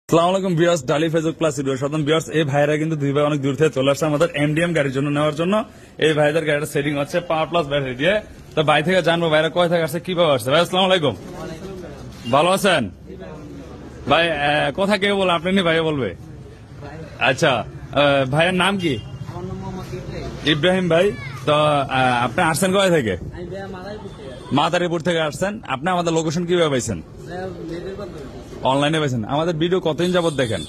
আসসালামু আলাইকুম ভিউয়ার্স, ডালি ফেসবুক প্লাস ভিডিও সাধারণ ভিউয়ার্স, এই ভাইরা কিন্তু দুই ভাই অনেক দূর থেকে চলে আসছে আমাদের এমডিএম গাড়ির জন্য নেওয়ার জন্য। এই ভাইদের গাড়িটা সেটিং হচ্ছে পাওয়ার প্লাস ব্যাটারি দিয়ে। তো ভাই থেকে জানবো ভাইরা কয় থেকে আসছে, কিভাবে আসছে। ভাই আসসালামু আলাইকুম, ভালো আছেন ভাই? কথা কে বলে, আপনি নি ভাইয়া বলবে? আচ্ছা, ভাইয়ের নাম কি? ইব্রাহিম ভাই। তো আপনি আসছেন কয় থেকে? মাদারীপুর থেকে আসছেন। আপনি আমাদের লোকেশন কিভাবে পাইছেন? অনলাইনে পাইছেন। আমাদের ভিডিও কতদিন যাবত দেখেন?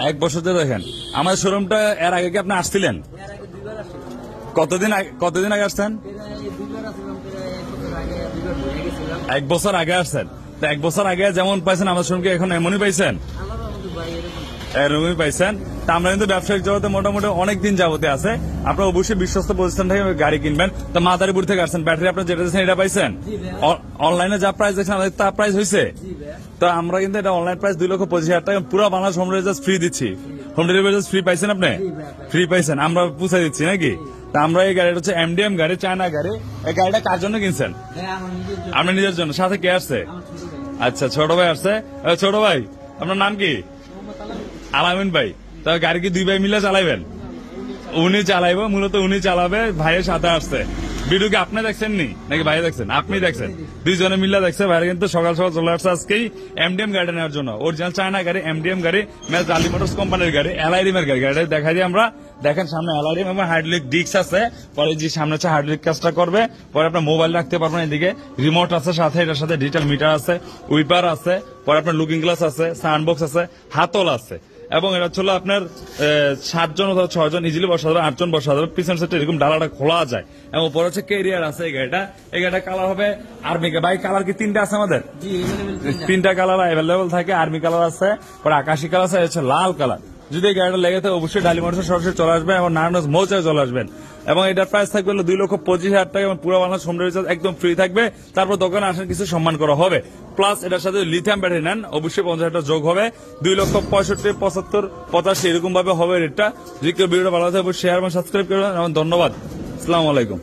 1 বছর ধরে দেখেন। আমাদের শোরুমটা এর আগে কি আপনি আসছিলেন? কতদিন আগে আসছেন? 1 বছর আগে আসছেন। তো 1 বছর আগে যেমন পাইছেন আমাদের শোরুমকে এখন এমনই পাইছেন? এরকমই পাইছেন। তা আমরা কিন্তু ব্যবসায়িক জগতে মোটামুটি অনেকদিন যাবতে আছে। আপনারা অবশ্যই বিশ্বস্ত প্রতিষ্ঠান থেকে গাড়ি কিনবেন। তো মাদারীপুর থেকে আসছেন, ব্যাটারি আপনার যেটা দিচ্ছেন এটা পাইছেন? অনলাইনে যা প্রাইস দেখছেন আমাদের তা প্রাইস হয়েছে। তো আমরা কিন্তু এটা অনলাইন প্রাইস 2,25,000 টাকা পুরো বাংলাদেশ হোম ডেলিভারি ফ্রি দিচ্ছি। হোম ডেলিভারি ফ্রি পাইছেন? আপনি ফ্রি পাইছেন, আমরা পৌঁছে দিচ্ছি নাকি? তা আমরা এই গাড়িটা হচ্ছে এমডিএম গাড়ি, চায়না গাড়ি। এই গাড়িটা কার জন্য কিনছেন? আপনি নিজের জন্য। সাথে কে আসছে? আচ্ছা, ছোট ভাই আসছে। ছোট ভাই, আপনার নাম কি? আলামিন ভাই। তো গাড়ি কি দুই ভাই মিলে চালাইবেন? উনি চালাইবো, মূলত উনি চালাবে, ভাইয়ের সাথে আসছে। ভিডিও কি আপনি দেখছেন নি নাকি ভাই দেখছেন? আপনি দেখছেন, দুইজনে মিলে দেখছে। ভাইরা কিন্তু সকাল সকাল চলে আসছে আজকেই এমডিএম গাড়ি নেওয়ার জন্য। অরিজিনাল চায়না গাড়ি, এমডিএম গাড়ি, ম্যাচ আলি মোটরস কোম্পানির গাড়ি, এলআইডিএম এর গাড়ি। গাড়িটা দেখা দিই আমরা। দেখেন সামনে এলআইডিএম এবং হাইড্রোলিক ডিস্ক আছে। পরে যে সামনে হচ্ছে হাইড্রোলিক কাজটা করবে। পরে আপনার মোবাইল রাখতে পারবেন, এদিকে রিমোট আছে সাথে, এটার সাথে ডিজিটাল মিটার আছে, উইপার আছে, পরে আপনার লুকিং গ্লাস আছে, সাউন্ড বক্স আছে, হাতল আছে। এবং এটা ছিল আপনার 7 জন অথবা 6 জন ইজিলি বসা যাবে, 8 জন বসা যাবে। পিছন সাইডে এরকম ডালাটা খোলা যায়। এবং পরে হচ্ছে ক্যারিয়ার আছে। এই গাড়িটা কালার হবে আর্মি। ভাই কালার কি 3টা আছে আমাদের? 3টা কালার অ্যাভেলেবল থাকে। আর্মি কালার আছে, পরে আকাশি কালার আছে, হচ্ছে লাল কালার। যদি এই গাড়িটা লেগে থাকে অবশ্যই ডালি মোটরসে সরাসরি চলে আসবেন এবং নারায়ণগঞ্জ মৌচায় চলে আসবেন। এবং এটার প্রাইস থাকবে 2,25,000 টাকা এবং পুরো বাংলাদেশ হোম ডেলিভারি একদম ফ্রি থাকবে। তারপর দোকানে আসেন, কিছু সম্মান করা হবে। প্লাস এটার সাথে লিথিয়াম ব্যাটারি নেন অবশ্যই 50,000 টাকা যোগ হবে। 2,65,000, 75, 85 এরকম ভাবে হবে রেটটা। যদি কেউ ভিডিওটা ভালো থাকে শেয়ার এবং সাবস্ক্রাইব করবেন। ধন্যবাদ, আসসালামু আলাইকুম।